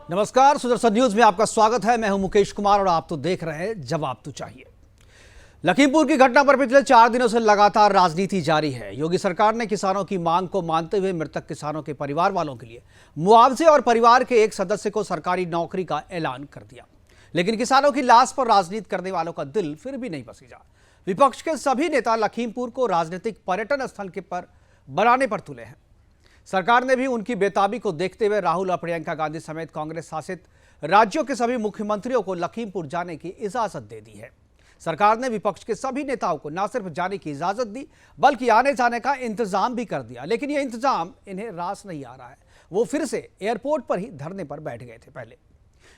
नमस्कार, सुदर्शन न्यूज में आपका स्वागत है। मैं हूं मुकेश कुमार और आप तो देख रहे हैं जवाब तो चाहिए। लखीमपुर की घटना पर पिछले 4 दिनों से लगातार राजनीति जारी है। योगी सरकार ने किसानों की मांग को मानते हुए मृतक किसानों के परिवार वालों के लिए मुआवजे और परिवार के एक सदस्य को सरकारी नौकरी का ऐलान कर दिया, लेकिन किसानों की लाश पर राजनीति करने वालों का दिल फिर भी नहीं बसीजा। विपक्ष के सभी नेता लखीमपुर को राजनीतिक पर्यटन स्थल के पर बनाने पर तुले हैं। सरकार ने भी उनकी बेताबी को देखते हुए राहुल और प्रियंका गांधी समेत कांग्रेस शासित राज्यों के सभी मुख्यमंत्रियों को लखीमपुर जाने की इजाजत दे दी है। सरकार ने विपक्ष के सभी नेताओं को न सिर्फ जाने की इजाजत दी बल्कि आने जाने का इंतजाम भी कर दिया, लेकिन यह इंतजाम इन्हें रास नहीं आ रहा है। वो फिर से एयरपोर्ट पर ही धरने पर बैठ गए थे। पहले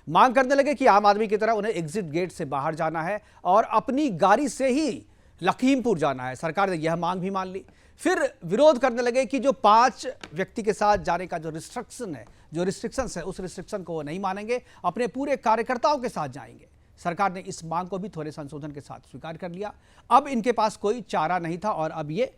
मांग करने लगे कि आम आदमी की तरह उन्हें एग्जिट गेट से बाहर जाना है और अपनी गाड़ी से ही लखीमपुर जाना है। सरकार ने यह मांग भी मान ली। फिर विरोध करने लगे कि जो 5 व्यक्ति के साथ जाने का जो रिस्ट्रिक्शन है उस रिस्ट्रिक्शन को वो नहीं मानेंगे, अपने पूरे कार्यकर्ताओं के साथ जाएंगे। सरकार ने इस मांग को भी थोड़े संशोधन के साथ स्वीकार कर लिया। अब इनके पास कोई चारा नहीं था और अब ये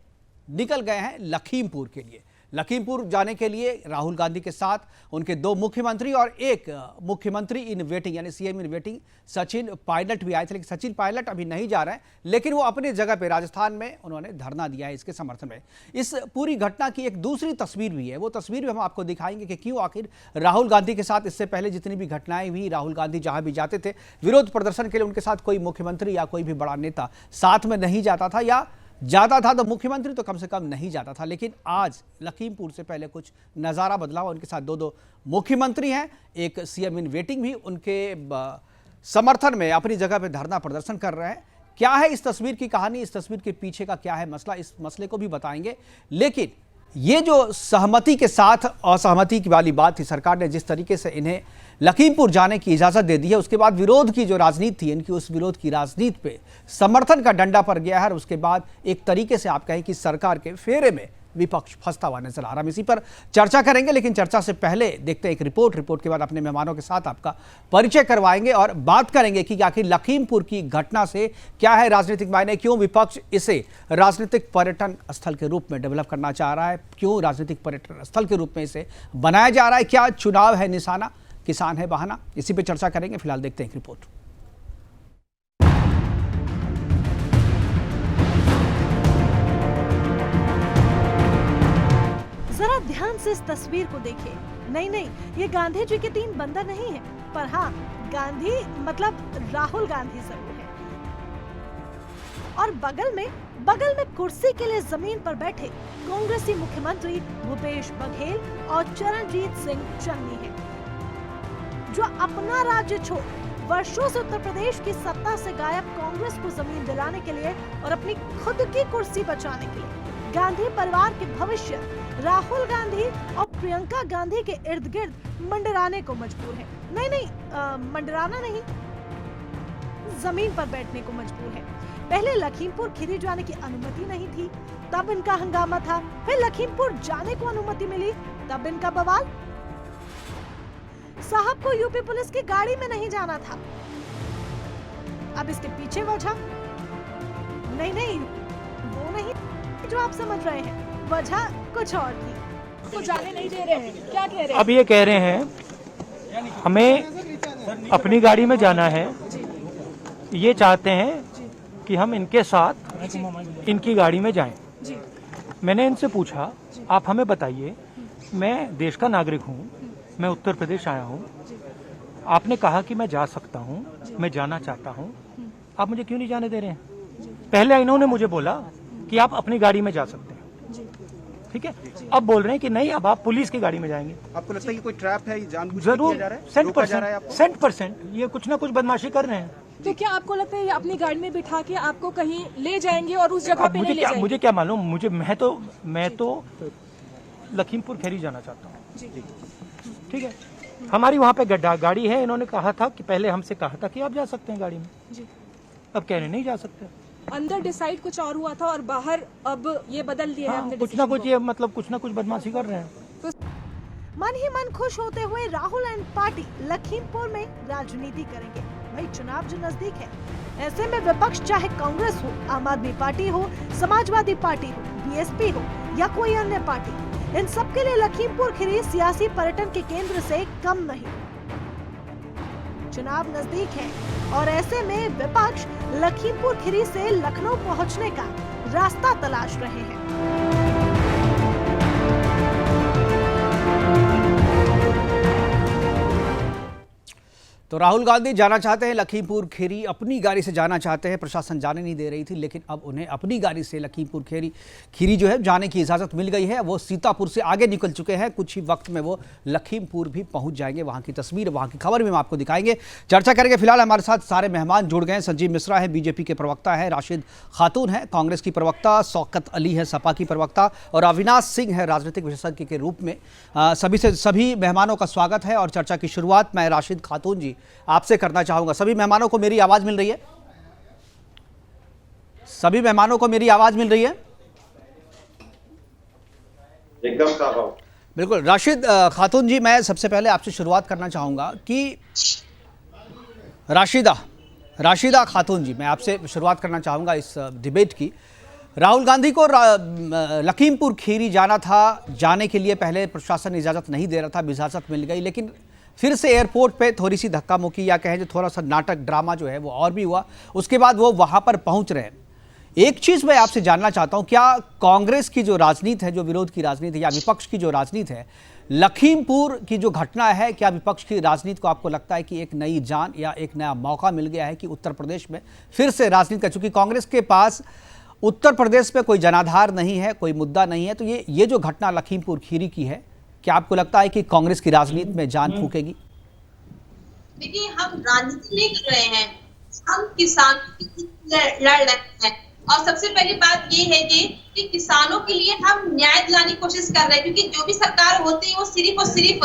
निकल गए हैं लखीमपुर के लिए। लखीमपुर जाने के लिए राहुल गांधी के साथ उनके 2 मुख्यमंत्री और एक मुख्यमंत्री इन वेटिंग यानी CM in waiting Sachin Pilot भी आए थे, लेकिन सचिन पायलट अभी नहीं जा रहे हैं, लेकिन वो अपनी जगह पे राजस्थान में उन्होंने धरना दिया है इसके समर्थन में। इस पूरी घटना की एक दूसरी तस्वीर भी है, वो तस्वीर भी हम आपको दिखाएंगे कि क्यों आखिर राहुल गांधी के साथ इससे पहले जितनी भी घटनाएं हुई, राहुल गांधी जहां भी जाते थे विरोध प्रदर्शन के लिए, उनके साथ कोई मुख्यमंत्री या कोई भी बड़ा नेता साथ में नहीं जाता था, या जाता था तो मुख्यमंत्री तो कम से कम नहीं जाता था। लेकिन आज लखीमपुर से पहले कुछ नज़ारा बदला हुआ। उनके साथ 2 मुख्यमंत्री हैं, एक सीएम इन वेटिंग भी उनके समर्थन में अपनी जगह पे धरना प्रदर्शन कर रहे हैं। क्या है इस तस्वीर की कहानी, इस तस्वीर के पीछे का क्या है मसला, इस मसले को भी बताएंगे। लेकिन ये जो सहमति के साथ असहमति की वाली बात थी, सरकार ने जिस तरीके से इन्हें लखीमपुर जाने की इजाजत दे दी है, उसके बाद विरोध की जो राजनीति थी, इनकी उस विरोध की राजनीति पे समर्थन का डंडा पड़ गया है और उसके बाद एक तरीके से आप कहें कि सरकार के फेरे में विपक्ष फंसता हुआ नजर आ रहा है। हम इसी पर चर्चा करेंगे, लेकिन चर्चा से पहले देखते हैं एक रिपोर्ट के बाद अपने मेहमानों के साथ आपका परिचय करवाएंगे और बात करेंगे कि आखिर लखीमपुर की घटना से क्या है राजनीतिक मायने, क्यों विपक्ष इसे राजनीतिक पर्यटन स्थल के रूप में डेवलप करना चाह रहा है, क्यों राजनीतिक पर्यटन स्थल के रूप में इसे बनाया जा रहा है, क्या चुनाव है निशाना, किसान है बहाना। इसी पे चर्चा करेंगे। फिलहाल देखते हैं एक रिपोर्ट। जरा ध्यान से इस तस्वीर को देखिए। नहीं, ये गांधी जी के 3 बंदर नहीं है, पर हाँ, गांधी मतलब राहुल गांधी जरूर है। और बगल में कुर्सी के लिए जमीन पर बैठे कांग्रेसी मुख्यमंत्री भूपेश बघेल और चरणजीत सिंह चन्नी है, जो अपना राज्य छोड़ वर्षों से उत्तर प्रदेश की सत्ता से गायब कांग्रेस को जमीन दिलाने के लिए और अपनी खुद की कुर्सी बचाने के लिए गांधी परिवार के भविष्य राहुल गांधी और प्रियंका गांधी के इर्द गिर्द मंडराने को मजबूर है। नहीं, मंडराना नहीं, जमीन पर बैठने को मजबूर है। पहले लखीमपुर खीरी जाने की अनुमति नहीं थी, तब इनका हंगामा था। फिर लखीमपुर जाने को अनुमति मिली, तब इनका बवाल। साहब को यूपी पुलिस की गाड़ी में नहीं जाना था, अब इसके पीछे वजह नहीं, वो नहीं जो आप समझ रहे हैं, वजह कुछ और थी। को जाने नहीं दे रहे हैं, क्या कह रहे हैं? अब ये कह रहे हैं हमें अपनी गाड़ी में जाना है, ये चाहते हैं कि हम इनके साथ इनकी गाड़ी में जाएं। मैंने इनसे पूछा, आप हमें बताइए, मैं देश का नागरिक हूँ, मैं उत्तर प्रदेश आया हूँ, आपने कहा कि मैं जा सकता हूँ, मैं जाना चाहता हूँ, आप मुझे क्यों नहीं जाने दे रहे हैं? पहले इन्होंने मुझे बोला कि आप अपनी गाड़ी में जा सकते हैं, ठीक है, अब बोल रहे हैं कि नहीं, अब आप पुलिस की गाड़ी में जाएंगे। आपको लगता है कि कोई ट्रैप है, जानबूझ जरूर, किया जा रहा है? 100% ये कुछ ना कुछ बदमाशी कर रहे हैं। तो क्या आपको लगता है ये अपनी गाड़ी में बिठा के आपको कहीं ले जाएंगे और उस जगह पे नहीं ले जाएंगे? मुझे क्या मालूम, मैं तो लखीमपुर खीरी जाना चाहता हूँ, ठीक है। हमारी वहाँ पे गाड़ी है, इन्होंने कहा था कि पहले हमसे कहा था कि आप जा सकते हैं गाड़ी में, अब कह रहे नहीं जा सकते। अंदर डिसाइड कुछ और हुआ था और बाहर अब ये बदल दिया है अपने कुछ ना कुछ, ये मतलब कुछ ना कुछ बदमाशी कर रहे हैं। मन ही मन खुश होते हुए राहुल एंड पार्टी लखीमपुर में राजनीति करेंगे। भाई चुनाव जो नजदीक है, ऐसे में विपक्ष चाहे कांग्रेस हो, आम आदमी पार्टी हो, समाजवादी पार्टी हो, बीएसपी हो या कोई अन्य पार्टी, इन सब के लिए लखीमपुर खीरी सियासी पर्यटन के केंद्र से कम नहीं। चुनाव नजदीक है और ऐसे में विपक्ष लखीमपुर खीरी से लखनऊ पहुंचने का रास्ता तलाश रहे हैं। तो राहुल गांधी जाना चाहते हैं लखीमपुर खीरी, अपनी गाड़ी से जाना चाहते हैं, प्रशासन जाने नहीं दे रही थी, लेकिन अब उन्हें अपनी गाड़ी से लखीमपुर खीरी जो है जाने की इजाज़त मिल गई है। वो सीतापुर से आगे निकल चुके हैं, कुछ ही वक्त में वो लखीमपुर भी पहुंच जाएंगे। वहां की तस्वीर, वहां की खबर भी हम आपको दिखाएंगे, चर्चा करेंगे। फिलहाल हमारे साथ सारे मेहमान जुड़ गए हैं। संजीव मिश्रा है, बीजेपी के प्रवक्ता है, राशिद खातून है, कांग्रेस की प्रवक्ता, शौकत अली है, सपा की प्रवक्ता, और अविनाश सिंह है, राजनीतिक विशेषज्ञ के रूप में। सभी मेहमानों का स्वागत है और चर्चा की शुरुआत मैं राशिद खातून जी आपसे करना चाहूंगा। सभी मेहमानों को मेरी आवाज मिल रही है? सभी मेहमानों को मेरी आवाज मिल रही है? एकदम साफ। बिल्कुल। राशिद खातून जी, मैं सबसे पहले आपसे शुरुआत करना चाहूंगा कि राशिदा खातून जी, मैं आपसे शुरुआत करना चाहूंगा इस डिबेट की। राहुल गांधी को लखीमपुर खीरी जाना था, जाने के लिए पहले प्रशासन इजाज़त नहीं दे रहा था, इजाज़त मिल गई, लेकिन फिर से एयरपोर्ट पे थोड़ी सी धक्का मुक्की या कहें जो थोड़ा सा नाटक ड्रामा जो है वो और भी हुआ। उसके बाद वो वहाँ पर पहुँच रहे हैं। एक चीज़ मैं आपसे जानना चाहता हूँ, क्या कांग्रेस की जो राजनीति है, जो विरोध की राजनीति है या विपक्ष की जो राजनीति है, लखीमपुर की जो घटना है, क्या विपक्ष की राजनीति को आपको लगता है कि एक नई जान या एक नया मौका मिल गया है कि उत्तर प्रदेश में फिर से राजनीति का, चूंकि कांग्रेस के पास उत्तर प्रदेश में कोई जनाधार नहीं है, कोई मुद्दा नहीं है, तो ये जो घटना लखीमपुर खीरी की है, क्या आपको लगता है कि कांग्रेस की राजनीति में जान फूकेगी? देखिए, हम राजनीति नहीं कर रहे हैं, हम किसानों के लिए लड़ रहे हैं। और सबसे पहली बात ये है कि किसानों के लिए हम न्याय दिलाने की कोशिश कर रहे हैं, क्योंकि जो भी सरकार होती है वो सिर्फ और सिर्फ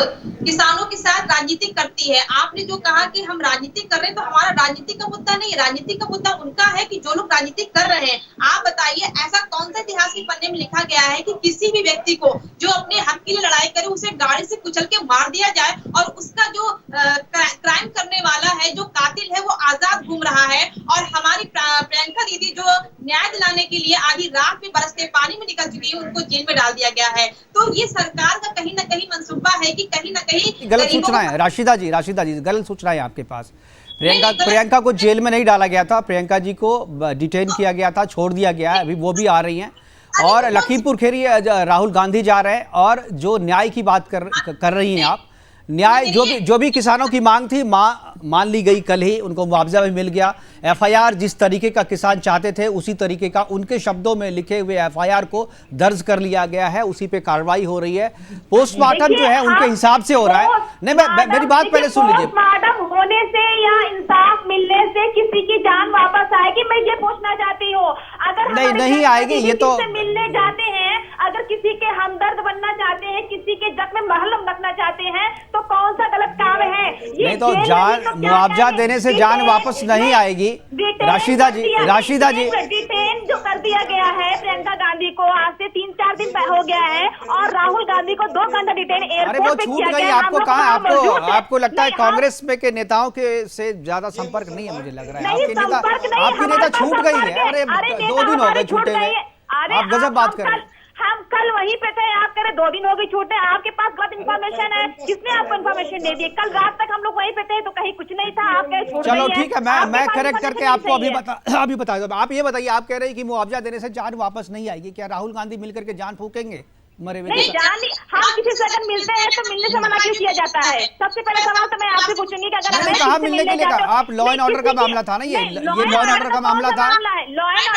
किसानों के साथ राजनीति करती है। आपने जो कहा कि हम राजनीति कर रहे हैं, तो हमारा राजनीति का मुद्दा नहीं है, राजनीति का मुद्दा उनका है कि जो लोग राजनीति कर रहे हैं। आप बताइए, ऐसा कौन सा इतिहास के पन्ने में लिखा गया है कि किसी भी व्यक्ति को जो अपने हक के लिए लड़ाई करे उसे गाड़ी से कुचल के मार दिया जाए और उसका जो क्राइम करने वाला है, जो कातिल है, वो आजाद घूम रहा है। और हमारी प्रियंका दीदी जो न्याय दिलाने के लिए आधी रात में बरसते पानी में निकल चुकी है, उनको जेल में डाल दिया गया है। तो ये सरकार का कहीं ना कहीं मंसूबा है कि कहीं ना कहीं गलत सूचना है। राशिदा जी गलत सूचना है आपके पास। प्रियंका को जेल में नहीं डाला गया था, प्रियंका जी को डिटेन किया गया था, छोड़ दिया गया है, अभी वो भी आ रही हैं। और लखीमपुर खीरी राहुल गांधी जा रहे हैं, और जो न्याय की बात कर रही हैं आप, न्याय जो भी किसानों की मांग थी मान ली गई। कल ही उनको मुआवजा भी मिल गया। एफआईआर जिस तरीके का किसान चाहते थे, उसी तरीके का उनके शब्दों में लिखे हुए एफआईआर को दर्ज कर लिया गया है, उसी पे कार्रवाई हो रही है। पोस्टमार्टम जो है उनके हिसाब से हो रहा है। नहीं, मेरी बात पहले सुन लीजिए। पोस्टमार्टम होने से या इंसाफ मिलने से किसी की जान वापस आएगी, मैं ये पूछना चाहती हूँ। अगर नहीं आएगी, ये तो मिलने जाते हैं, अगर किसी के हमदर्द बनना चाहते हैं, किसी के जख्म में मरहम रखना चाहते हैं, तो कौन सा गलत काम है? नहीं तो मुआवजा देने से जान वापस नहीं आएगी। राशिदा जी डिटेन जो कर दिया गया है प्रियंका गांधी को, आज से 3-4 दिन हो गया है, और राहुल गांधी को 2 घंटा डिटेन एयरपोर्ट पे किया गया। आपको कहाँ, आपको लगता है कांग्रेस में के नेताओं के से ज्यादा संपर्क नहीं है? मुझे लग रहा है आपकी नेता छूट गई है। अरे 2 दिन हो गए छूटे हुए, आप गजब बात कर रहे हैं। हम कल वहीं पे थे, आप कह रहे 2 दिन हो गए छूटे। आपके पास गलत इन्फॉर्मेशन है, किसने आपको इन्फॉर्मेशन दे दी? कल रात तक हम लोग वहीं पे थे, तो कहीं कुछ नहीं था, आप कह छूट गई है। चलो ठीक है, मैं करेक्ट करके आपको अभी बता दूं। आप ये बताइए, आप कह रहे हैं कि मुआवजा देने से जान वापस नहीं आएगी, क्या राहुल गांधी मिलकर के जान फूकेंगे मरे हुए? हम किसी से अगर मिलते हैं तो मिलने से मना क्यों किया जाता है? सबसे पहले सवाल तो मैं आपसे पूछूंगी कि अगर कहा मिलने के लिए आप लॉ एंड ऑर्डर का मामला था ना, ये लॉ एंड ऑर्डर का मामला था।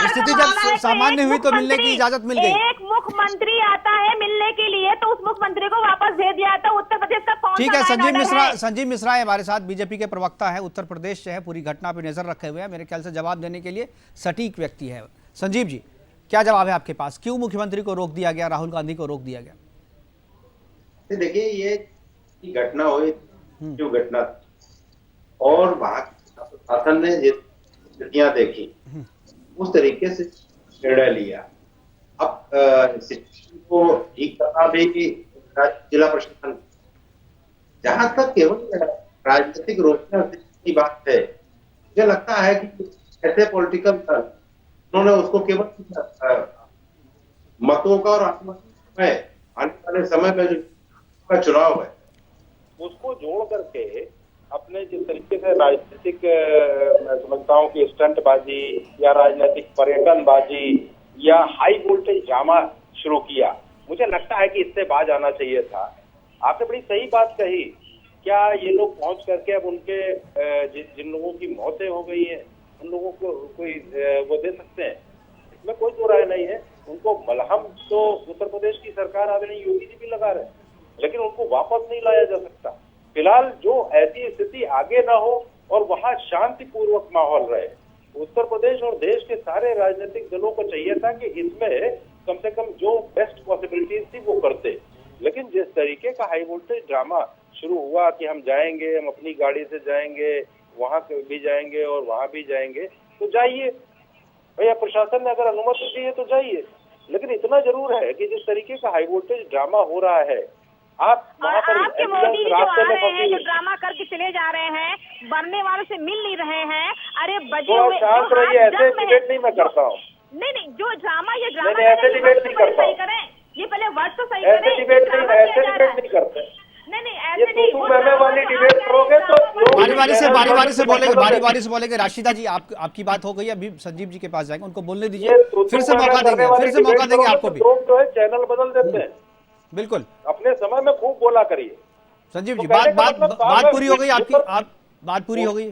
स्थिति जब सामान्य हुई तो मिलने की इजाजत मिल गई। एक मुख्यमंत्री आता है मिलने के लिए, तो उस मुख्यमंत्री को वापस भेज दिया था। उत्तर प्रदेश का कौन? ठीक है, संजीव मिश्रा है हमारे साथ, बीजेपी के प्रवक्ता है, उत्तर प्रदेश से है, पूरी घटना पे नजर रखे हुए हैं, मेरे ख्याल से जवाब देने के लिए सटीक व्यक्ति है। संजीव जी, क्या जवाब है आपके पास? क्यों मुख्यमंत्री को रोक दिया गया, राहुल गांधी को रोक दिया गया? देखिए, ये घटना हुई जो घटना, और वहां शासन ने जिस स्थितियां देखी उस तरीके से निर्णय लिया। अब स्थिति को ठीक करना भी जिला प्रशासन, जहां तक केवल राजनीतिक रोकने की बात है, मुझे लगता है कि ऐसे पॉलिटिकल दल उन्होंने उसको केवल मतों का और आने वाले समय में जो चुनाव है उसको जोड़ करके अपने जिस तरीके से राजनीतिक मैं समझता हूँ कि स्टंटबाजी या राजनीतिक पर्यटनबाजी या हाई वोल्टेज ड्रामा शुरू किया, मुझे लगता है कि इससे बाज आना चाहिए था। आपने बड़ी सही बात कही, क्या ये लोग पहुंच करके अब उनके जिन लोगों की मौतें हो गई हैं उन लोगों को कोई वो दे सकते हैं, इसमें कोई दो राय नहीं है। उनको मलहम तो उत्तर प्रदेश की सरकार आदरणीय योगी जी भी लगा रहे, लेकिन उनको वापस नहीं लाया जा सकता। फिलहाल जो ऐसी स्थिति आगे ना हो और वहां शांतिपूर्वक माहौल रहे, उत्तर प्रदेश और देश के सारे राजनीतिक दलों को चाहिए था कि इसमें कम से कम जो बेस्ट पॉसिबिलिटीज थी वो करते। लेकिन जिस तरीके का हाई वोल्टेज ड्रामा शुरू हुआ कि हम जाएंगे, हम अपनी गाड़ी से जाएंगे, वहां भी जाएंगे और वहां भी जाएंगे, तो जाइए भैया, प्रशासन ने अगर अनुमति दी है तो जाइए। लेकिन इतना जरूर है कि जिस तरीके का हाई वोल्टेज ड्रामा हो रहा है, आप वहाँ पर आपके मोदी जी जो आ रास्ते में रहे हैं, जो फंसी, ड्रामा करके चले जा रहे हैं, मरने वालों से मिल नहीं रहे हैं। अरे बजे थोड़ा हुए शांत रहिए, ऐसे डिबेट नहीं मैं करता हूँ। नहीं, जो ड्रामा ये ड्रामा नहीं, ऐसे डिबेट नहीं करता। सही करें, ये पहले वर्ड तो सही ऐसे करें। डिबेट नहीं करते। नहीं, ये ऐसे नहीं। तू मैं वाली डिबेट करोगे तो बारी बारी से बोलेंगे। राशिदा जी, आपकी बात हो गई, अभी संजीव जी के पास जाएंगे, उनको बोलने दीजिए, फिर से मौका देंगे आपको भी। लोग जो है चैनल बदल देते हैं। बिल्कुल, अपने समय में खूब बोला करिए। संजीव जी, तो बात पूरी हो गई आपकी, बात पूरी हो गई।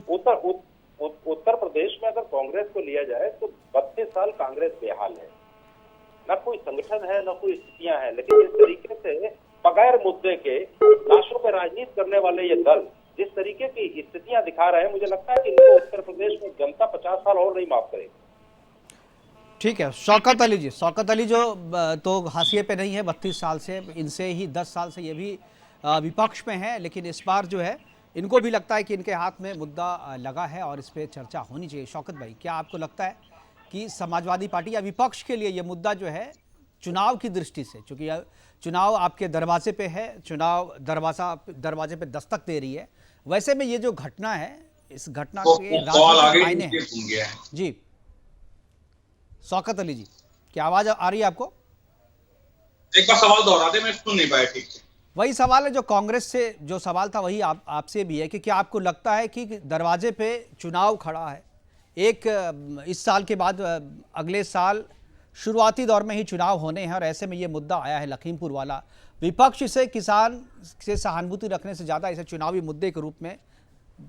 उत्तर प्रदेश में अगर कांग्रेस को लिया जाए तो 32 साल कांग्रेस बेहाल है, न कोई संगठन है, न कोई स्थितियां हैं। लेकिन इस तरीके से बगैर मुद्दे के लाशों पे राजनीति करने वाले ये दल जिस तरीके की स्थितियां दिखा रहे हैं, मुझे लगता है कि इनको उत्तर प्रदेश में जनता 50 साल और नहीं माफ करेगी। ठीक है, शौकत अली जी, शौकत अली जो तो हाशिए पे नहीं है 32 साल से, इनसे ही 10 साल से ये भी विपक्ष में है, लेकिन इस बार जो है इनको भी लगता है कि इनके हाथ में मुद्दा लगा है और इस पर चर्चा होनी चाहिए। शौकत भाई, क्या आपको लगता है कि समाजवादी पार्टी या विपक्ष के लिए ये मुद्दा जो है चुनाव की दृष्टि से, चूंकि चुनाव आपके दरवाजे पे है, चुनाव दरवाजे पे दस्तक दे रही है, वैसे में ये जो घटना है, इस घटना के राजनीतिक मायने हैं जी। शौकत अली जी, क्या आवाज आ रही है आपको? एक बार सवाल दोहरा दे, मैं सुन नहीं पाया ठीक से। वही सवाल है जो कांग्रेस से जो सवाल था, वही आपसे भी है कि क्या आपको लगता है कि दरवाजे पे चुनाव खड़ा है, एक इस साल के बाद अगले साल शुरुआती दौर में ही चुनाव होने हैं और ऐसे में ये मुद्दा आया है लखीमपुर वाला, विपक्ष इसे किसान से सहानुभूति रखने से ज़्यादा इसे चुनावी मुद्दे के रूप में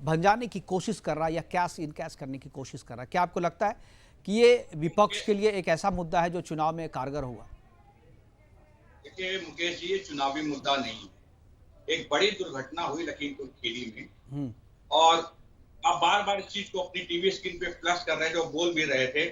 भंजाने की कोशिश कर रहा है या कैश इनकैश करने की कोशिश कर रहा है। क्या आपको लगता है कि ये विपक्ष के लिए एक ऐसा मुद्दा है जो चुनाव में कारगर होगा? देखिए मुकेश जी, ये चुनावी मुद्दा नहीं, एक बड़ी दुर्घटना हुई लखीमपुर खीरी में और आप बार बार इस चीज को अपनी टीवी स्क्रीन पे फ्लैश कर रहे थे, जो बोल भी रहे थे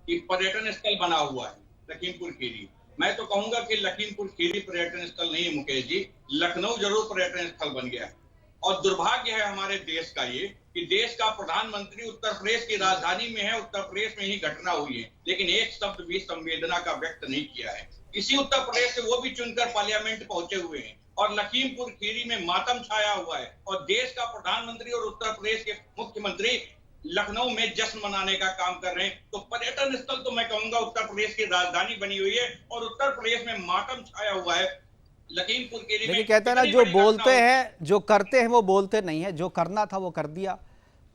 कि पर्यटन स्थल बना हुआ है लखीमपुर खीरी। मैं तो कहूंगा कि लखीमपुर खीरी पर्यटन स्थल नहीं है मुकेश जी, लखनऊ जरूर पर्यटन स्थल बन गया है। और दुर्भाग्य है हमारे देश का ये कि देश का प्रधानमंत्री उत्तर प्रदेश की राजधानी में है, उत्तर प्रदेश में ही घटना हुई है, लेकिन एक शब्द भी संवेदना का व्यक्त नहीं किया है। इसी उत्तर प्रदेश से वो भी चुनकर पार्लियामेंट पहुंचे हुए हैं और लखीमपुर खीरी में मातम छाया हुआ है और देश का प्रधानमंत्री और उत्तर प्रदेश के मुख्यमंत्री लखनऊ में जश्न मनाने का काम कर रहे हैं। तो पर्यटन स्थल तो मैं कहूंगा उत्तर प्रदेश की राजधानी बनी हुई है और उत्तर प्रदेश में मातम छाया हुआ है। लखीमपुर खीरी में कहते हैं ना, जो बोलते हैं, जो करते हैं वो बोलते नहीं है। जो करना था वो कर दिया।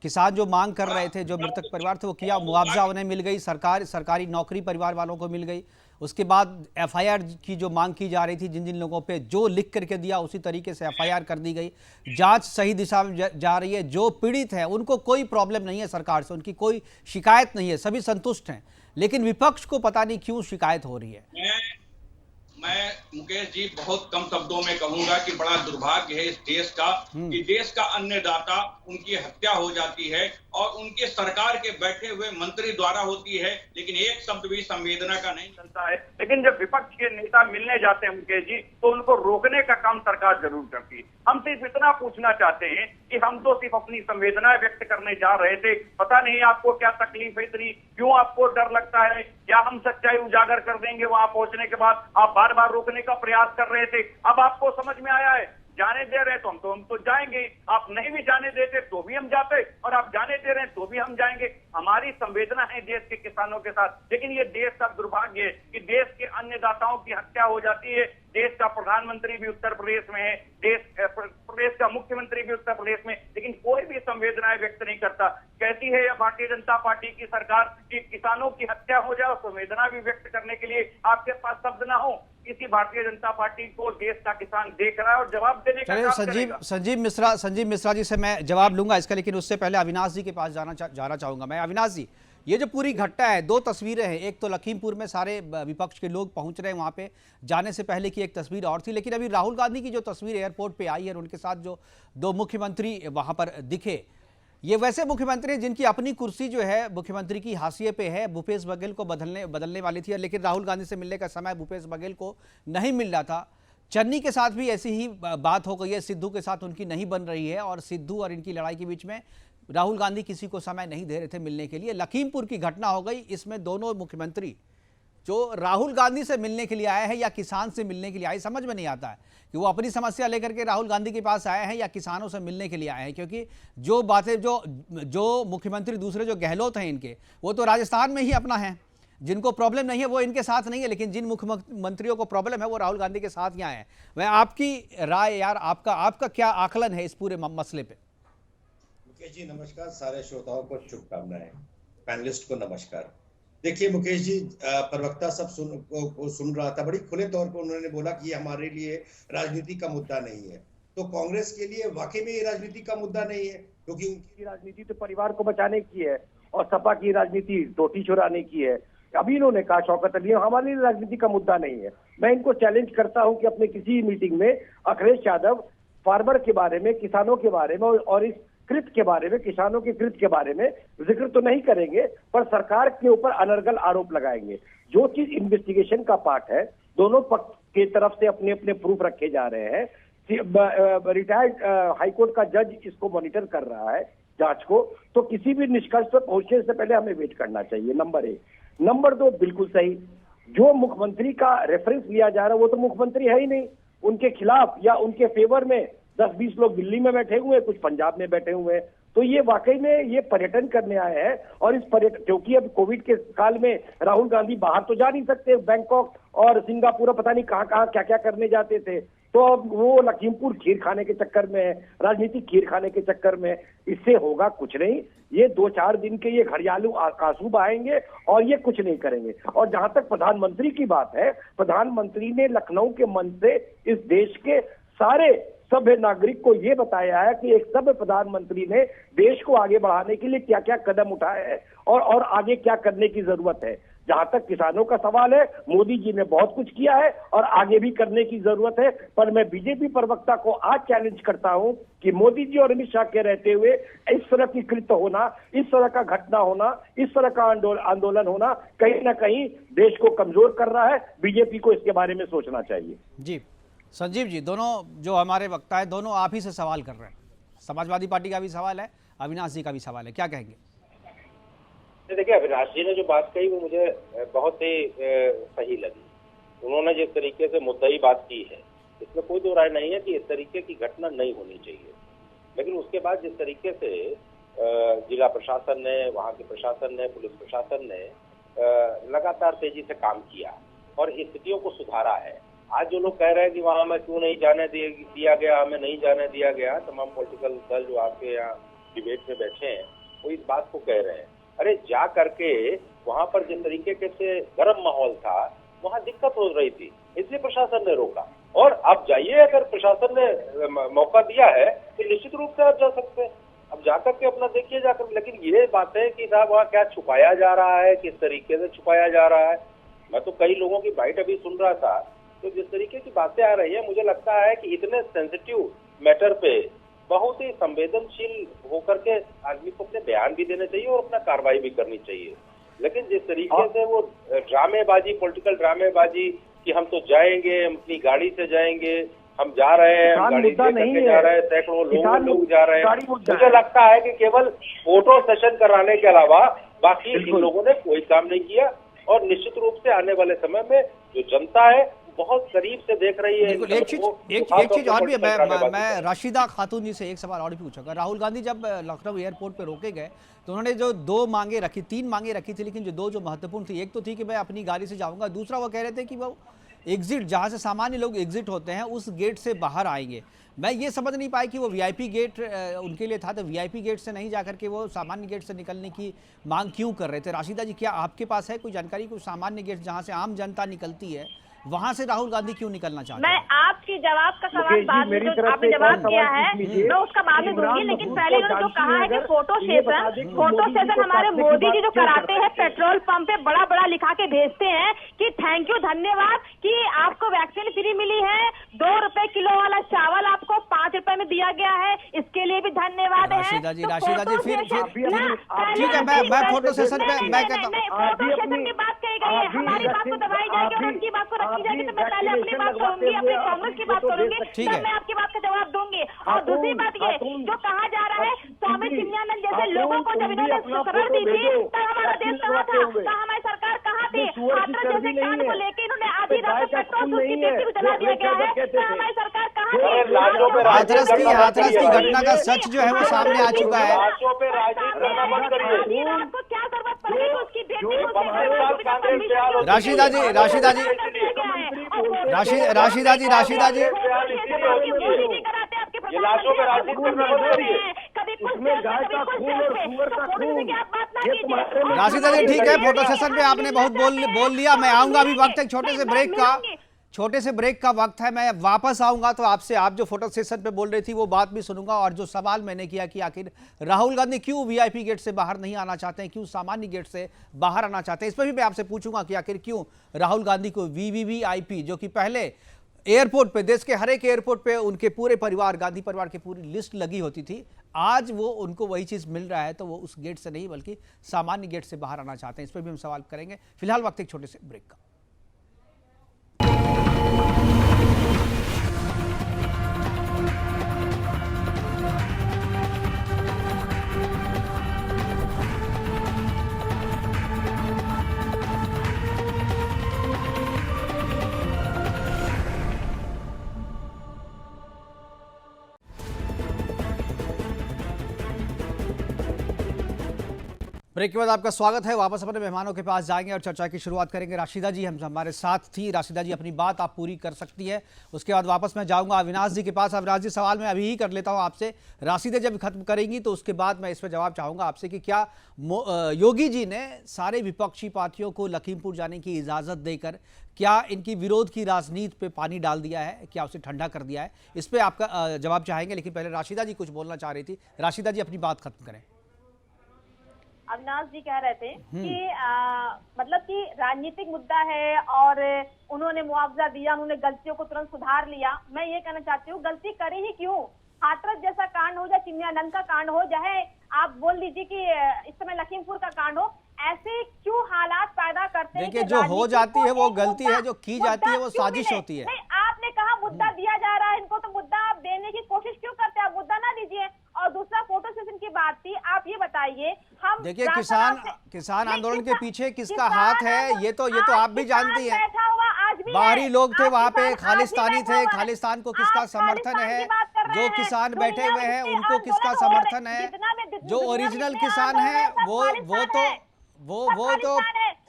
किसान जो मांग कर रहे थे, जो मृतक परिवार थे वो किया, मुआवजा उन्हें मिल गई, सरकारी नौकरी परिवार वालों को मिल गई। उसके बाद एफआईआर की जो मांग की जा रही थी, जिन जिन लोगों पे जो लिख करके दिया उसी तरीके से एफआईआर कर दी गई। जांच सही दिशा में जा रही है। जो पीड़ित हैं उनको कोई प्रॉब्लम नहीं है सरकार से, उनकी कोई शिकायत नहीं है, सभी संतुष्ट हैं। लेकिन विपक्ष को पता नहीं क्यों शिकायत हो रही है। मैं मुकेश जी बहुत कम शब्दों में कहूंगा कि बड़ा दुर्भाग्य है इस देश का कि देश का अन्नदाता उनकी हत्या हो जाती है और उनके सरकार के बैठे हुए मंत्री द्वारा होती है, लेकिन एक शब्द भी संवेदना का नहीं चलता है। लेकिन जब विपक्ष के नेता मिलने जाते हैं मुकेश जी, तो उनको रोकने का काम सरकार जरूर करती है। हम सिर्फ इतना पूछना चाहते हैं कि हम तो सिर्फ अपनी संवेदनाएं व्यक्त करने जा रहे थे, पता नहीं आपको क्या तकलीफ है इतनी, क्यों आपको डर लगता है, या हम सच्चाई उजागर कर देंगे वहां पहुंचने के बाद, आप बार बार रोकने का प्रयास कर रहे थे। अब आपको समझ में आया है जाने दे रहे तो हम तो जाएंगे, आप नहीं भी जाने देते तो भी हम जाते, और आप जाने दे रहे हैं तो भी हम जाएंगे। हमारी संवेदना है देश के किसानों के साथ, लेकिन ये देश का दुर्भाग्य है कि देश के अन्नदाताओं की हत्या हो जाती है। देश का प्रधानमंत्री भी उत्तर प्रदेश में है, प्रदेश का मुख्यमंत्री भी उत्तर प्रदेश में, लेकिन कोई भी संवेदनाएं व्यक्त नहीं करता। कहती है यह भारतीय जनता पार्टी की सरकार कि किसानों की हत्या हो जाए और संवेदना भी व्यक्त करने के लिए आपके पास शब्द ना हो। इसी भारतीय जनता पार्टी को देश का किसान देख रहा है और जवाब देने का काम करेगा। संजीव मिश्रा जी से मैं जवाब लूंगा इसका, लेकिन उससे पहले अविनाश जी के पास जाना चाहूंगा मैं। अविनाश जी, ये जो पूरी घटना है, दो तस्वीरें हैं। एक तो लखीमपुर में सारे विपक्ष के लोग पहुंच रहे हैं, वहां पे जाने से पहले की एक तस्वीर और थी, लेकिन अभी राहुल गांधी की जो तस्वीर एयरपोर्ट पे आई है, उनके साथ जो दो मुख्यमंत्री वहां पर दिखे, ये वैसे मुख्यमंत्री हैं जिनकी अपनी कुर्सी जो है मुख्यमंत्री की हाशिए पे है। भूपेश बघेल को बदलने वाली थी, लेकिन राहुल गांधी से मिलने का समय भूपेश बघेल को नहीं मिल रहा था। चन्नी के साथ भी ऐसी ही बात हो गई है, सिद्धू के साथ उनकी नहीं बन रही है, और सिद्धू और इनकी लड़ाई के बीच में राहुल गांधी किसी को समय नहीं दे रहे थे मिलने के लिए। लखीमपुर की घटना हो गई, इसमें दोनों मुख्यमंत्री जो राहुल गांधी से मिलने के लिए आए हैं या किसान से मिलने के लिए आए, समझ में नहीं आता है कि वो अपनी समस्या लेकर के राहुल गांधी के पास आए हैं या किसानों से मिलने के लिए आए हैं। क्योंकि जो बातें जो मुख्यमंत्री दूसरे जो गहलोत हैं इनके, वो तो राजस्थान में ही अपना है, जिनको प्रॉब्लम नहीं है वो इनके साथ नहीं है, लेकिन जिन मुख्यमंत्रियों को प्रॉब्लम है वो राहुल गांधी के साथ यहाँ है। मैं आपकी राय यार, आपका क्या आकलन है इस पूरे मसले पे? मुकेश जी नमस्कार, सारे श्रोताओं को शुभकामनाएं, पैनलिस्ट को नमस्कार। देखिए मुकेश जी, प्रवक्ता सब सुन रहा था, बड़ी खुले तौर पर उन्होंने बोला कि ये हमारे लिए राजनीति का मुद्दा नहीं है। तो कांग्रेस के लिए वाकई में ये राजनीति का मुद्दा नहीं है, क्योंकि उनकी राजनीति तो परिवार को बचाने की है और सपा की राजनीति रोटी चुराने की है। अभी इन्होंने कहा शौकत अली, हमारे लिए राजनीति का मुद्दा नहीं है। मैं इनको चैलेंज करता हूं कि अपने किसी मीटिंग में अखिलेश यादव फार्मर के बारे में, किसानों के बारे में और इस कृत के बारे में, किसानों के कृत के बारे में जिक्र तो नहीं करेंगे, पर सरकार के ऊपर अनर्गल आरोप लगाएंगे। जो चीज इन्वेस्टिगेशन का पार्ट है, दोनों पक्ष की तरफ से अपने अपने प्रूफ रखे जा रहे हैं। रिटायर्ड हाईकोर्ट का जज इसको मॉनिटर कर रहा है जांच को, तो किसी भी निष्कर्ष पर पहुंचने से पहले हमें वेट करना चाहिए, नंबर 1। नंबर 2, बिल्कुल सही, जो मुख्यमंत्री का रेफरेंस लिया जा रहा है वो तो मुख्यमंत्री है ही नहीं। उनके खिलाफ या उनके फेवर में 10-20 लोग दिल्ली में बैठे हुए हैं, कुछ पंजाब में बैठे हुए हैं। तो ये वाकई में ये पर्यटन करने आए हैं, और इस पर्यटन, क्योंकि अब कोविड के काल में राहुल गांधी बाहर तो जा नहीं सकते, बैंकॉक और सिंगापुर पता नहीं कहाँ कहाँ क्या क्या करने जाते थे, तो अब वो लखीमपुर खीर खाने के चक्कर में है, राजनीतिक खीर खाने के चक्कर में। इससे होगा कुछ नहीं, ये 2-4 दिन के ये घड़ियालू आंसू बहाएंगे और ये कुछ नहीं करेंगे। और जहां तक प्रधानमंत्री की बात है, प्रधानमंत्री ने लखनऊ के मंच से इस देश के सारे सभ्य नागरिक को ये बताया है कि एक सभ्य प्रधानमंत्री ने देश को आगे बढ़ाने के लिए क्या क्या कदम उठाए हैं और आगे क्या करने की जरूरत है। जहां तक किसानों का सवाल है, मोदी जी ने बहुत कुछ किया है और आगे भी करने की जरूरत है। पर मैं बीजेपी प्रवक्ता को आज चैलेंज करता हूं कि मोदी जी और अमित शाह के रहते हुए इस तरह की कृत्य होना, इस तरह का घटना होना, इस तरह का आंदोलन होना कहीं ना कहीं देश को कमजोर कर रहा है। बीजेपी को इसके बारे में सोचना चाहिए। जी संजीव जी, दोनों जो हमारे वक्ता है, दोनों आप ही से सवाल कर रहे हैं। समाजवादी पार्टी का भी सवाल है, अविनाश जी का भी सवाल है, क्या कहेंगे? देखिए, अविनाश जी ने जो बात कही वो मुझे बहुत ही सही लगी। उन्होंने जिस तरीके से मुद्दई बात की है, इसमें कोई दो राय नहीं है कि इस तरीके की घटना नहीं होनी चाहिए। लेकिन उसके बाद जिस तरीके से जिला प्रशासन ने, वहाँ के प्रशासन ने, पुलिस प्रशासन ने लगातार तेजी से काम किया और स्थितियों को सुधारा है। आज जो लोग कह रहे हैं कि वहाँ हमें क्यों नहीं जाने दिया गया, हमें नहीं जाने दिया गया, तमाम पॉलिटिकल दल जो आपके यहाँ डिबेट में बैठे हैं वो इस बात को कह रहे हैं। अरे जा करके वहाँ पर जिस तरीके से गर्म माहौल था, वहाँ दिक्कत हो रही थी, इसलिए प्रशासन ने रोका। और अब जाइए, अगर प्रशासन ने मौका दिया है तो निश्चित रूप से आप जा सकते हैं, अब जाकर के अपना देखिए जाकर। लेकिन ये बातें कि साहब वहाँ क्या छुपाया जा रहा है, किस तरीके से छुपाया जा रहा है, मैं तो कई लोगों की बाइट अभी सुन रहा था, तो जिस तरीके की बातें आ रही है, मुझे लगता है कि इतने सेंसिटिव मैटर पे बहुत ही संवेदनशील होकर के आदमी को अपने बयान भी देने चाहिए और अपना कार्रवाई भी करनी चाहिए। लेकिन जिस तरीके से वो ड्रामेबाजी, पॉलिटिकल ड्रामेबाजी कि हम तो जाएंगे, हम अपनी गाड़ी से जाएंगे, हम जा रहे हैं, हम गाड़ी से करके जा रहे हैं, सैकड़ों लोग जा रहे हैं, मुझे लगता है कि केवल फोटो सेशन कराने के अलावा बाकी इन लोगों ने कोई काम नहीं किया। और निश्चित रूप से आने वाले समय में जो जनता है बहुत करीब से देख रही है। बिल्कुल, एक चीज और भी है, मैं राशिदा खातून जी से एक सवाल और भी पूछूंगा। राहुल गांधी जब लखनऊ एयरपोर्ट पे रोके गए तो उन्होंने जो तीन मांगे रखी थी, लेकिन जो महत्वपूर्ण थी, एक तो थी कि मैं अपनी गाड़ी से जाऊंगा, दूसरा वो कह रहे थे कि वो एग्जिट, जहां से सामान्य लोग एग्जिट होते हैं उस गेट से बाहर आएंगे। मैं ये समझ नहीं पाई कि वो वीआईपी गेट उनके लिए था, तो वीआईपी गेट से नहीं जाकर के वो सामान्य गेट से निकलने की मांग क्यों कर रहे थे? राशिदा जी, क्या आपके पास है कोई जानकारी, कोई सामान्य गेट जहां से आम जनता निकलती है वहां से राहुल गांधी क्यों निकलना चाहते हैं? मैं आपकी जवाब का सवाल बाद में, जो आपने जवाब किया है मैं उसका बाद में दूंगी, लेकिन पहले उन्होंने जो कहा है कि फोटो सेशन हमारे मोदी जी जो कराते हैं पेट्रोल पंप पे बड़ा बड़ा लिखा के भेजते हैं कि थैंक यू, धन्यवाद कि आपको वैक्सीन फ्री मिली है, 2 रुपए किलो वाला चावल आपको 5 रुपए में दिया गया है, इसके लिए भी धन्यवाद है। राशिदा जी फिर ठीक है, मैं फोटो सेशन पे मैं कहता हूँ फोटो सेशन की बात कही गई है, हमारी बात को दबाई जाएगी और उनकी बात को रखी जाएगी, तो मैं पहले अपनी बात करूंगी, अपनी कांग्रेस की बात करूंगी, तब मैं आपकी बात का जवाब दूंगी। और दूसरी बात ये जो कहा जा रहा है स्वामी चिन्मयानंद जैसे लोगों को जब इन्होंने शरण दी थी तब हमारा देश कहाँ था, तो हमारी सरकार कहाँ थी? हाथरस जैसे कांड को लेकर इन्होंने आधी रात पेट्रोल की बेटी को जला दिया गया है, तो हमारी सरकार कहाँ थी? हाथरस की घटना का सच जो है वो सामने आ चुका है। आपको क्या जरूरत पड़ी उसकी बेटी को? राशिदा जी ठीक है, फोटो सेशन पे आपने बहुत बोल लिया, मैं आऊंगा अभी, वक्त एक छोटे से ब्रेक का वक्त है, मैं वापस आऊंगा तो आपसे, आप जो फोटो सेशन पे बोल रही थी वो बात भी सुनूंगा, और जो सवाल मैंने किया कि आखिर राहुल गांधी क्यों वीआईपी गेट से बाहर नहीं आना चाहते हैं, क्यों सामान्य गेट से बाहर आना चाहते हैं, इस पर भी मैं आपसे पूछूंगा कि आखिर क्यों राहुल गांधी को वीवीवीआईपी, जो कि पहले एयरपोर्ट पे, देश के हर एक एयरपोर्ट पे उनके पूरे परिवार, गांधी परिवार की पूरी लिस्ट लगी होती थी, आज वो उनको वही चीज मिल रहा है, तो वो उस गेट से नहीं बल्कि सामान्य गेट से बाहर आना चाहते हैं। इस पर भी हम सवाल करेंगे। फिलहाल वक्त एक छोटे से ब्रेक का। ब्रेक के बाद आपका स्वागत है। वापस अपने मेहमानों के पास जाएंगे और चर्चा की शुरुआत करेंगे। राशिदा जी हम हमारे साथ थी। राशिदा जी अपनी बात आप पूरी कर सकती है, उसके बाद वापस मैं जाऊंगा अविनाश जी के पास। अविनाश जी सवाल मैं अभी ही कर लेता हूं आपसे, राशिदा जब खत्म करेंगी तो उसके बाद मैं इस पर जवाब चाहूंगा आपसे कि क्या योगी जी ने सारे विपक्षी पार्टियों को लखीमपुर जाने की इजाजत देकर क्या इनकी विरोध की राजनीति पे पानी डाल दिया है, क्या उसे ठंडा कर दिया है? इस पर आपका जवाब चाहेंगे, लेकिन पहले राशिदा जी कुछ बोलना चाह रही थी। राशिदा जी अपनी बात खत्म करें। अविनाश जी कह रहे थे कि मतलब कि राजनीतिक मुद्दा है और उन्होंने मुआवजा दिया, उन्होंने गलतियों को तुरंत सुधार लिया। मैं ये कहना चाहती हूँ गलती करी ही क्यों? हाथरस जैसा कांड हो, या चिन्मयानंद का कांड हो, चाहे आप बोल लीजिए कि इस समय लखीमपुर का कांड हो, ऐसे क्यों हालात पैदा करते हैं? देखिए, जो हो जाती है वो गलती है, जो की जाती है वो साजिश होती है। आपने कहा मुद्दा दिया जा रहा है इनको, तो मुद्दा आप देने की कोशिश क्यों करते हैं? आप मुद्दा ना दीजिए। और दूसरा फोटो सेशन की बात थी, आप ये बताइए, हम देखिए किसान आंदोलन के पीछे किसका हाथ है, ये तो आप भी जानती हैं। बाहरी लोग थे वहाँ पे, खालिस्तानी थे, खालिस्तान को किसका समर्थन है? जो किसान बैठे हुए हैं उनको किसका समर्थन है? जो ओरिजिनल किसान है वो तो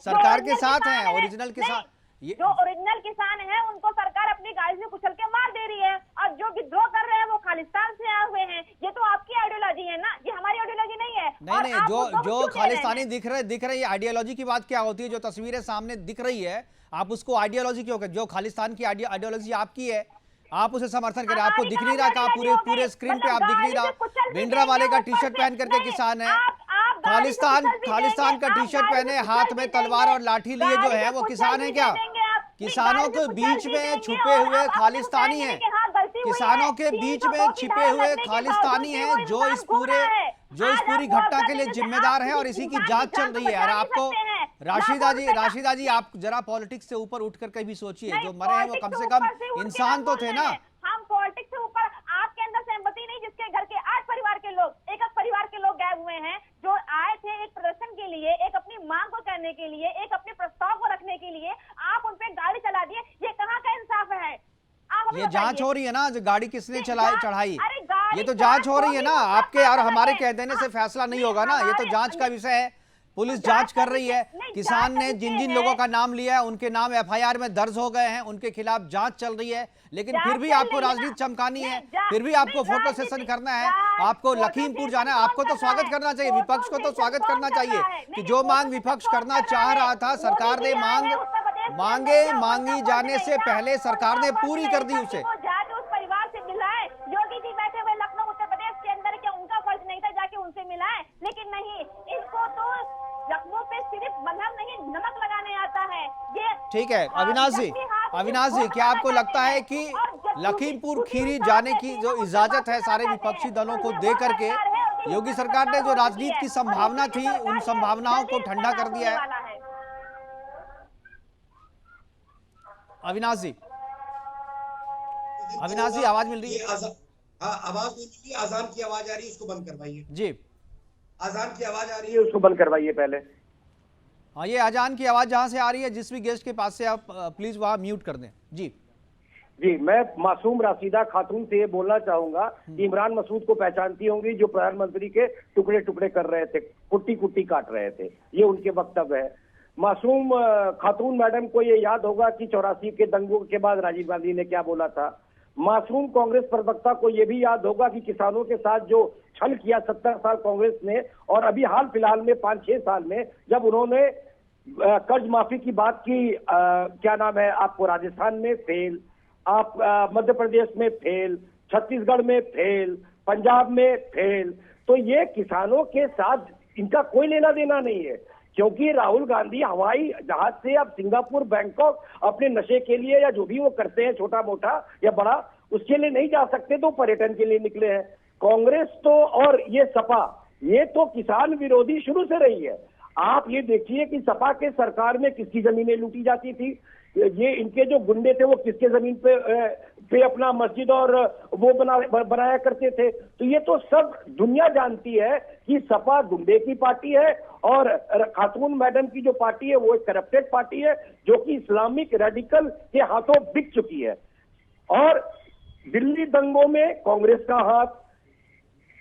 सरकार के साथ है। ओरिजिनल किसान, जो ओरिजिनल किसान है उनको सरकार अपनी गाड़ी से कुचल के मार दे रही है, और जो विद्रोह कर रहे हैं वो खालिस्तान से आए हुए हैं। ये तो आपकी आइडियोलॉजी है ना, ये हमारी आइडियोलॉजी नहीं है। नहीं, जो खालिस्तानी दिख रही है, आइडियोलॉजी की बात क्या होती है? जो तस्वीरें सामने दिख रही है आप उसको आइडियोलॉजी क्यों? जो खालिस्तान की आइडियोलॉजी आपकी है, आप उसे समर्थन करें। आपको दिख नहीं रहा का पूरे स्क्रीन पे आप दिख नहीं रहा। भिंडरा वाले का टी शर्ट पहन करके किसान है, खालिस्तान का टी शर्ट पहने, हाथ में तलवार और लाठी लिए जो है वो किसान है क्या? किसानों के बीच में छुपे हुए खालिस्तानी हैं, किसानों के बीच में छिपे हुए खालिस्तानी हैं जो इस पूरी घटना के लिए जिम्मेदार हैं, और इसी की जांच चल रही है। और आपको राशिदा जी आप जरा पॉलिटिक्स से ऊपर उठ करके भी सोचिए, जो मरे हैं वो कम से कम इंसान तो थे ना। हम पॉलिटिक्स से ऊपर, आपके अंदर सहमति नहीं जिसके घर के 8 परिवार के लोग, एक परिवार के लोग गायब हुए हैं, जो आए थे एक प्रदर्शन के लिए, एक अपनी मांग को करने के लिए, एक अपने प्रस्ताव को रखने के लिए, आप उन पे गाड़ी चला दिए। ये कहाँ का भी ये जांच बताइए। हो रही है ना, जो गाड़ी किसने चढ़ाई, अरे गाड़ी ये तो जांच हो रही है ना, आपके और हमारे है। कह देने से फैसला नहीं होगा ना, ये तो जांच का विषय है। पुलिस जांच कर रही है। किसान ने जिन जिन लोगों का नाम लिया है उनके नाम एफआईआर में दर्ज हो गए हैं, उनके खिलाफ जांच चल रही है, लेकिन फिर भी आपको राजनीति चमकानी है, फिर भी आपको फोटो सेशन करना है, आपको लखीमपुर जाना है। आपको तो स्वागत करना चाहिए, विपक्ष को तो स्वागत करना चाहिए कि जो मांग विपक्ष करना चाह रहा था सरकार ने मांगी जाने से पहले सरकार ने पूरी कर दी उसे। जाके उस परिवार से मिलाए। योगी जी बैठे हुए लखनऊ उत्तर प्रदेश के अंदर, क्या उनका फर्ज नहीं था जाके उनसे मिलाए? लेकिन नहीं, इनको तो जख्मों पे सिर्फ मलहम नहीं नमक लगाने आता है। ये ठीक है अविनाश जी, क्या आपको लगता है कि लखीमपुर खीरी जाने की जो इजाजत है सारे विपक्षी दलों को दे करके योगी सरकार ने जो राजनीति की संभावना थी उन संभावनाओं को ठंडा कर दिया है? अविनाश जी आवाज मिल रही है? हाँ, आवाज नहीं मिल रही। अजान की आवाज आ रही है, उसको बंद करवाइए जी। अजान की आवाज आ रही है, उसको बंद करवाइए पहले। हाँ, ये अजान की आवाज जहां से आ रही है, जिस भी गेस्ट के पास से आप प्लीज वहां म्यूट कर दें। जी जी, मैं मासूम राशिदा खातून से ये बोलना चाहूंगा कि इमरान मसूद को पहचानती होंगी, जो प्रधानमंत्री के टुकड़े टुकड़े कर रहे थे, कुट्टी कुट्टी काट रहे थे, ये उनके वक्तव्य है। मासूम खातून मैडम को ये याद होगा कि 84 के दंगों के बाद राजीव गांधी ने क्या बोला था। मासूम कांग्रेस प्रवक्ता को यह भी याद होगा कि किसानों के साथ जो छल किया 70 साल कांग्रेस ने, और अभी हाल फिलहाल में 5-6 साल में जब उन्होंने कर्ज माफी की बात की, क्या नाम है आपको, राजस्थान में फेल, आप मध्य प्रदेश में फेल, छत्तीसगढ़ में फेल, पंजाब में फेल। तो ये किसानों के साथ इनका कोई लेना देना नहीं है, क्योंकि राहुल गांधी हवाई जहाज से अब सिंगापुर, बैंकॉक अपने नशे के लिए या जो भी वो करते हैं छोटा मोटा या बड़ा, उसके लिए नहीं जा सकते, तो पर्यटन के लिए निकले हैं। कांग्रेस तो और ये सपा, ये तो किसान विरोधी शुरू से रही है। आप ये देखिए कि सपा के सरकार में किसकी जमीनें लूटी जाती थी, ये इनके जो गुंडे थे वो किसके जमीन पे अपना मस्जिद और वो बनाया करते थे। तो ये तो सब दुनिया जानती है कि सपा गुंडे की पार्टी है और खातून मैडम की जो पार्टी है वो एक करप्टेड पार्टी है, जो कि इस्लामिक रेडिकल के हाथों बिक चुकी है। और दिल्ली दंगों में कांग्रेस का हाथ,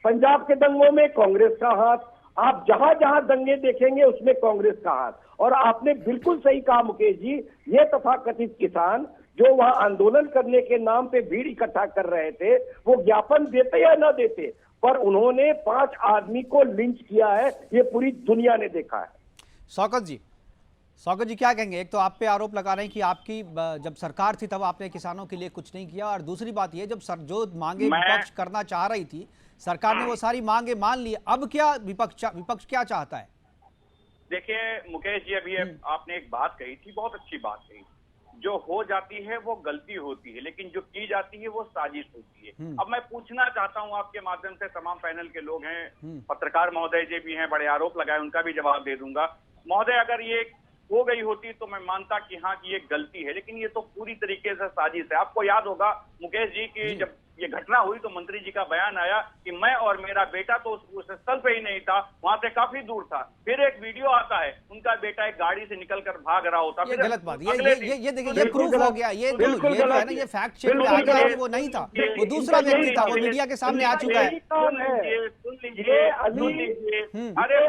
पंजाब के दंगों में कांग्रेस का हाथ, आप जहां जहां दंगे देखेंगे उसमें कांग्रेस का हाथ। और आपने बिल्कुल सही कहा मुकेश जी, ये तथाकथित किसान जो वहां आंदोलन करने के नाम पे भीड़ इकट्ठा कर रहे थे, वो ज्ञापन देते या ना देते, पर उन्होंने 5 आदमी को लिंच किया है, ये पूरी दुनिया ने देखा है। शौकत जी क्या कहेंगे? एक तो आप पे आरोप लगा रहे हैं कि आपकी जब सरकार थी तब आपने किसानों के लिए कुछ नहीं किया, और दूसरी बात ये, जब जो मांगे विपक्ष करना चाह रही थी सरकार ने वो सारी मांगे मान ली, अब क्या विपक्ष क्या चाहता है? देखिए मुकेश जी, अभी आपने एक बात कही थी, बहुत अच्छी बात कही। जो हो जाती है वो गलती होती है, लेकिन जो की जाती है वो साजिश होती है। अब मैं पूछना चाहता हूं आपके माध्यम से, तमाम पैनल के लोग हैं, पत्रकार महोदय जी भी हैं, बड़े आरोप लगाए, उनका भी जवाब दे दूंगा। महोदय, अगर ये हो गई होती तो मैं मानता कि हाँ कि ये गलती है, लेकिन ये तो पूरी तरीके से साजिश है। आपको याद होगा मुकेश जी कि जब ये घटना हुई तो मंत्री जी का बयान आया कि मैं और मेरा बेटा तो उस स्थल पे ही नहीं था, वहां से काफी दूर था। फिर एक वीडियो आता है, उनका बेटा एक गाड़ी से निकलकर भाग रहा होता। ये गलत बात, ये देखिए, ये प्रूफ हो गया, ये जो है ना, ये फैक्ट चेक में आ गया कि वो नहीं था, वो दूसरा व्यक्ति था, वो मीडिया के सामने आ चुका है। सुन लीजिए, अरे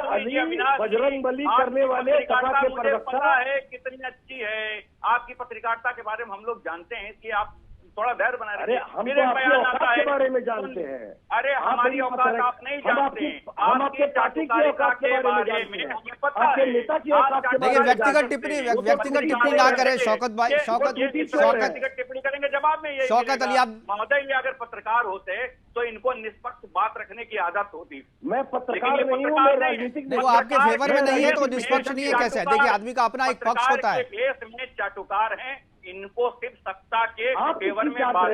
बजरंगबली करने वाले पता है कितनी अच्छी है आपकी पत्रकारिता के बारे में, हम लोग जानते हैं कि आप थोड़ा धैर्य बना रहे हैं। फिर एक बयान आता है, बारे में जानते हैं। अरे हमारी औकात आप नहीं जानते हैं, हम आपके पार्टी की औकात के बारे में हमें पता है। देखिए, व्यक्तिगत टिप्पणी ना करें शौकत भाई, शौकत टिप्पणी करेंगे जवाब में। ये शौकत अली, आप महोदय ये अगर पत्रकार होते तो इनको निष्पक्ष बात रखने की आदत होती। मैं पत्रकार नहीं हूं, मैं राजनीतिक, वो आपके फेवर में नहीं है तो निष्पक्ष नहीं है कैसे? देखिए, आदमी का अपना एक पक्ष होता है। केस में चाटुकार हैं, इनको सिर्फ सत्ता के फेवर में बात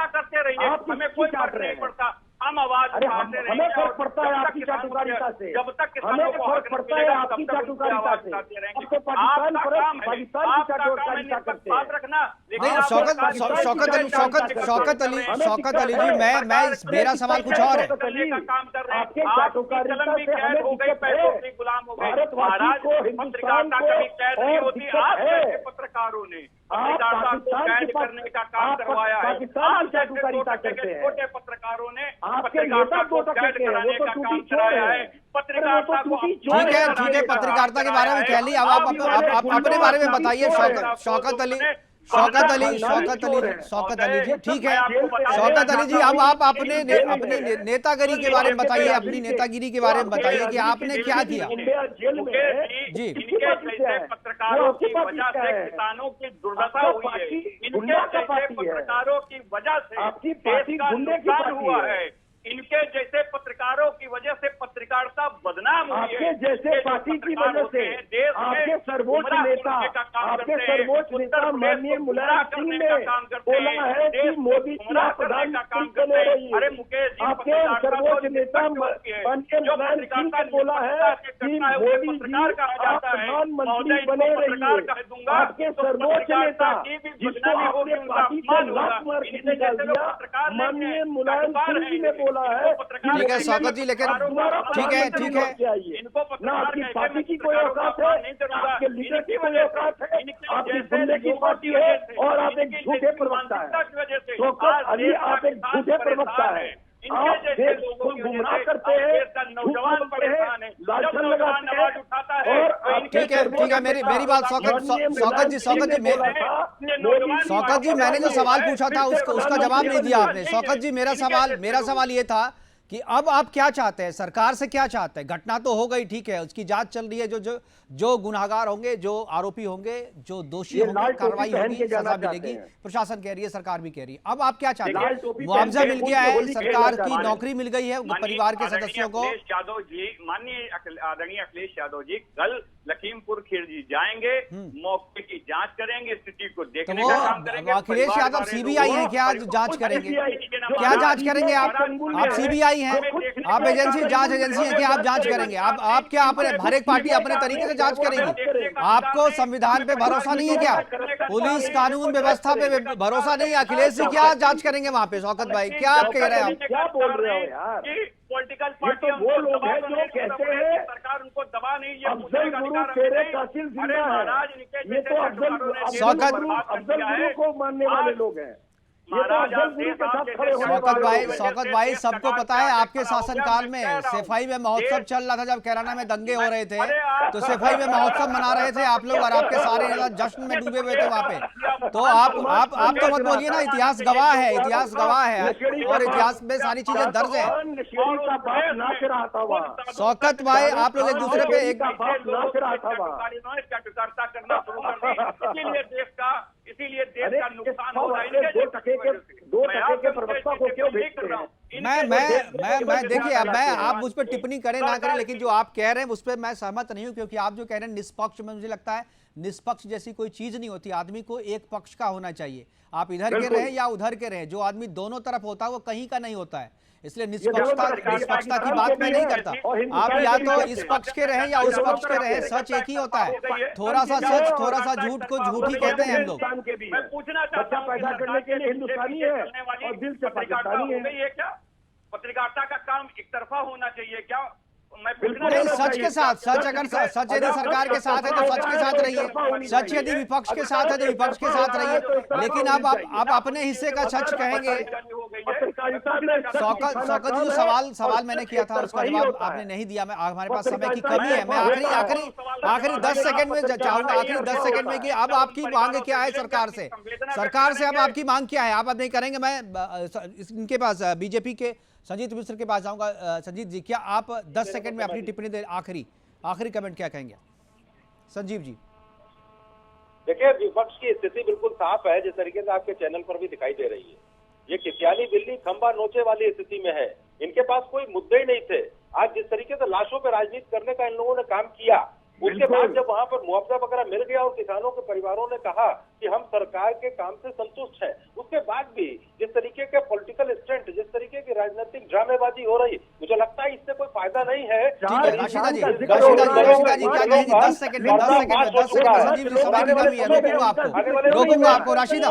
करते रहिए, हमें कोई फर्क नहीं पड़ता। हम आवाज उठाते रहेंगे, हमें फर्क पड़ता है आपकी चाटुकारिता से, जब तक किसानों को हक पड़ता है आपकी चाटुकारिता से। अब तो पाकिस्तान की चाटुकारिता करते हैं। बात रखना। नहीं, शौकत अली जी, मैं मेरा सवाल कुछ और है। काम कर रहे हैं, हो गई, पैसों के गुलाम हो गए। महाराज, पत्रकारिता कभी कैद नहीं होती, आप जैसे पत्रकारों ने पत्रकारिता को कैद करने का काम करवाया है। पाकिस्तान की चाटुकारिता करते हैं। छोटे पत्रकारों ने आपके पत्रकारिता नेता को 2 कैद टके के हैं, कराने वो का तो काम टूटी चोर कराया है। है। पत्रकारिता को ठीक है, पत्रकारिता के बारे में कह ली। अब आप अपने बारे में बताइए। शौकत अली जी, ठीक है शौकत अली जी, अब आप अपने नेतागिरी के बारे में बताइए, अपनी नेतागिरी के बारे में बताइए कि आपने क्या किया। जी, इनके जैसे पत्रकारों की वजह से किसानों की दुर्दशा हुई है, इनके जैसे पत्रकारों की वजह से देश का नुकसान हुआ है, इनके जैसे पत्रकारों की वजह से पत्रकारिता बदनाम हुई है। आपके जैसे पार्टी की वजह से आपके सर्वोच्च नेता माननीय मुलायम सिंह ने बोला है कि मोदी जी प्रधानमंत्री बने रहिए। अरे मुकेश जी, आपके सर्वोच्च नेता माननीय मुलायम सिंह ने बोला है कि मोदी जी प्रधानमंत्री बने रहिए। आपके सर्वोच्च नेता जिसको आपने पार्टी से लात मार के निकाल दिया, माननीय मुलायम सिंह जी ने बोला है। ठीक है शौकत जी, लेकिन ठीक है ना आपकी पार्टी की कोई औकात है, आपके लीडर की कोई औकात है, आपकी गुंडे की पार्टी है और आप एक झूठे प्रवक्ता है। शौकत अली आप एक झूठे प्रवक्ता है। आप देश को गुमराह करते हैं, नौजवान परेशान है, लालचन लगाते हैं और ठीक है मेरी बात शौकत जी, मैंने जो सवाल पूछा था उसका जवाब नहीं दिया आपने। शौकत जी, मेरा सवाल ये था कि अब आप क्या चाहते हैं, सरकार से क्या चाहते हैं? घटना तो हो गई, ठीक है, उसकी जांच चल रही है। जो गुनाहगार होंगे, जो आरोपी होंगे, जो दोषी होंगे, कार्रवाई होगी, सजा मिलेगी। प्रशासन कह रही है, सरकार भी कह रही है। अब आप क्या चाहते हैं? मुआवजा मिल गया है, सरकार की नौकरी मिल गई है परिवार के सदस्यों को। यादव जी, माननीय आदरणीय अखिलेश यादव जी कल लखीमपुर खीरी जाएंगे, मौके की जांच करेंगे, स्थिति को देखने का काम करेंगे। अखिलेश यादव सीबीआई है क्या? जांच करेंगे क्या? जांच करेंगे आप सीबीआई हैं, आप एजेंसी, जांच एजेंसी है क्या? आप जांच करेंगे? आप क्या हर एक पार्टी अपने तरीके से जांच करेगी? आपको संविधान पे भरोसा नहीं है क्या? पुलिस कानून व्यवस्था पे भरोसा नहीं है? अखिलेश जी क्या जांच करेंगे वहां पे? शौकत भाई, क्या आप कह रहे हैं? आप क्या बोल रहे हो यार? पॉलिटिकल पार्टियां वो लोग हैं जो कहते हैं सरकार उनको दबा नहीं, ये अफजल गुरु तेरे कासिल जिंदा है। ये तो अफजल गुरु को मानने वाले लोग हैं। शौकत भाई, सबको पता है आपके शासनकाल में सफाई में महोत्सव चल रहा था, जब कैराना में दंगे हो रहे थे तो सफाई में महोत्सव मना रहे थे आप लोग, और आपके सारे जश्न में डूबे हुए थे वहां पे। तो आप तो मत बोलिए ना, इतिहास गवाह है, और इतिहास में सारी चीजें दर्ज है। शौकत भाई, आप लोग एक दूसरे पे इसीलिए देश का नुकसान हो रहा है। 2 टके के प्रवक्ता को क्यों भेजते हैं? मैं देखिए, अब मैं आप मुझ पर टिप्पणी करें ना करें, लेकिन जो आप कह रहे हैं उस पर मैं सहमत नहीं हूं, क्योंकि आप जो कह रहे हैं निष्पक्ष में, मुझे लगता है निष्पक्ष जैसी कोई चीज नहीं होती। आदमी को एक पक्ष का होना चाहिए, आप इधर के रहे या उधर के रहे। जो आदमी दोनों तरफ होता है वो कहीं का नहीं होता है। इसलिए निष्पक्षता की बात मैं नहीं करता। आप या तो इस पक्ष के रहे या उस पक्ष के रहे, सच एक ही होता है। थोड़ा सा सच, थोड़ा सा झूठ को झूठी कहते हैं हम लोग। मैं पूछना चाहता हूं, पैदा करने के लिए हिंदुस्तानी है और दिल से पाकिस्तानी है। क्या पत्रकारिता का काम एक तरफा होना चाहिए क्या? नहीं, सच के साथ, सच अगर सच यदि सरकार के साथ है तो सच के साथ रहिए, सच यदि विपक्ष के साथ है तो विपक्ष के साथ रहिए। लेकिन अब आप अपने हिस्से का सच कहेंगे। शौकत जी, जो सवाल मैंने किया था उसका जवाब आपने नहीं दिया। मैं हमारे पास समय की कमी है। मैं आखिरी 10 सेकंड में चाहूंगा, आखिरी 10 सेकंड में कि अब आपकी मांग क्या है सरकार से? अब आपकी मांग क्या है? आप अब नहीं करेंगे। मैं इनके पास बीजेपी के संजीत मिश्र के पास जाऊंगा। संजीत जी, क्या आप 10 सेकंड में अपनी टिप्पणी दे, आखिरी कमेंट क्या कहेंगे? संजीव जी। देखिए, विपक्ष की स्थिति बिल्कुल साफ है, जिस तरीके से आपके चैनल पर भी दिखाई दे रही है। ये किसियानी बिल्ली खंबा नोचे वाली स्थिति में है। इनके पास कोई मुद्दे ही नहीं थे। आज जिस तरीके से लाशों पर राजनीति करने का इन लोगों ने काम किया, उसके बाद जब वहां पर मुआवजा वगैरह मिल गया और किसानों के परिवारों ने कहा कि हम सरकार के काम से संतुष्ट हैं, उसके बाद भी जिस तरीके के पॉलिटिकल स्टंट, जिस तरीके की राजनीतिक ड्रामेबाजी हो रही, मुझे लगता है इससे कोई फायदा नहीं है। राशिदा जी क्या कहेंगी? 10 सेकंड में संजीव जी, समय की कमी है, रोकूंगा आपको। राशिदा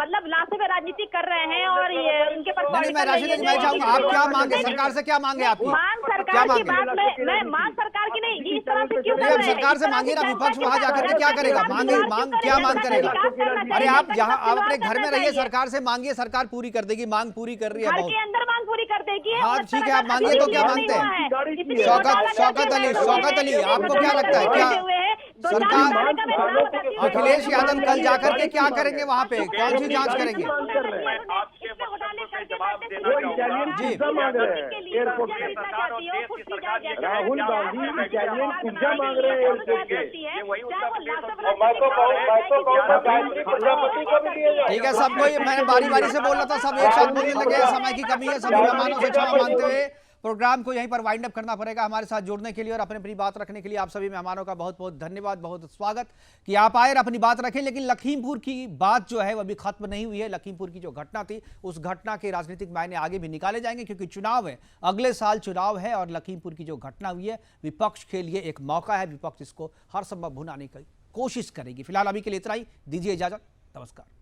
मतलब लाशों पे राजनीति कर रहे हैं और ये इनके पर नहीं, मैं राशिद मैं चाहूंगा आप क्या मांगे, सरकार से क्या मांगे आपकी? मांग सरकार की बात मैं मांग सरकार की नहीं, इस तरह से क्यों कर रहे हैं? सरकार से मांगिए ना, विपक्ष वहां जाकर के क्या करेगा? मांग क्या मांग करेगा? अरे आप जहां आप अपने घर में रहिए, सरकार से मांगिए, सरकार पूरी कर देगी, मांग पूरी कर रही है घर बहुत। के अंदर मांग पूरी कर देगी। हाँ ठीक है, आप मांगिए तो क्या मांगते हैं? शौकत अली आपको क्या लगता है, क्या सरकार अखिलेश यादव कल जाकर के क्या करेंगे वहाँ पे, कौन सी जांच करेंगे? जी मांग रहे हैं एयरपोर्ट पे, राहुल गांधी इटालियन पिज्जा मांग रहे हैं एयरपोर्ट पे। ठीक है, सबको मैंने बारी बारी से बोला था, सब एक साथ बोलने लगे, समय की कमी है, सभी मेहमानों से क्षमा मांगते हुए प्रोग्राम को यहीं पर वाइंड अप करना पड़ेगा। हमारे साथ जुड़ने के लिए और अपनी बात रखने के लिए आप सभी मेहमानों का बहुत बहुत धन्यवाद, बहुत स्वागत कि आप आए और अपनी बात रखें। लेकिन लखीमपुर की बात जो है वो अभी खत्म नहीं हुई है। लखीमपुर की जो घटना थी, उस घटना के राजनीतिक मायने आगे भी निकाले जाएंगे, क्योंकि चुनाव है, अगले साल चुनाव है और लखीमपुर की जो घटना हुई है विपक्ष के लिए एक मौका है। विपक्ष इसको हर संभव भुनाने की कोशिश करेगी। फिलहाल अभी के लिए इतना ही, दीजिए इजाजत, नमस्कार।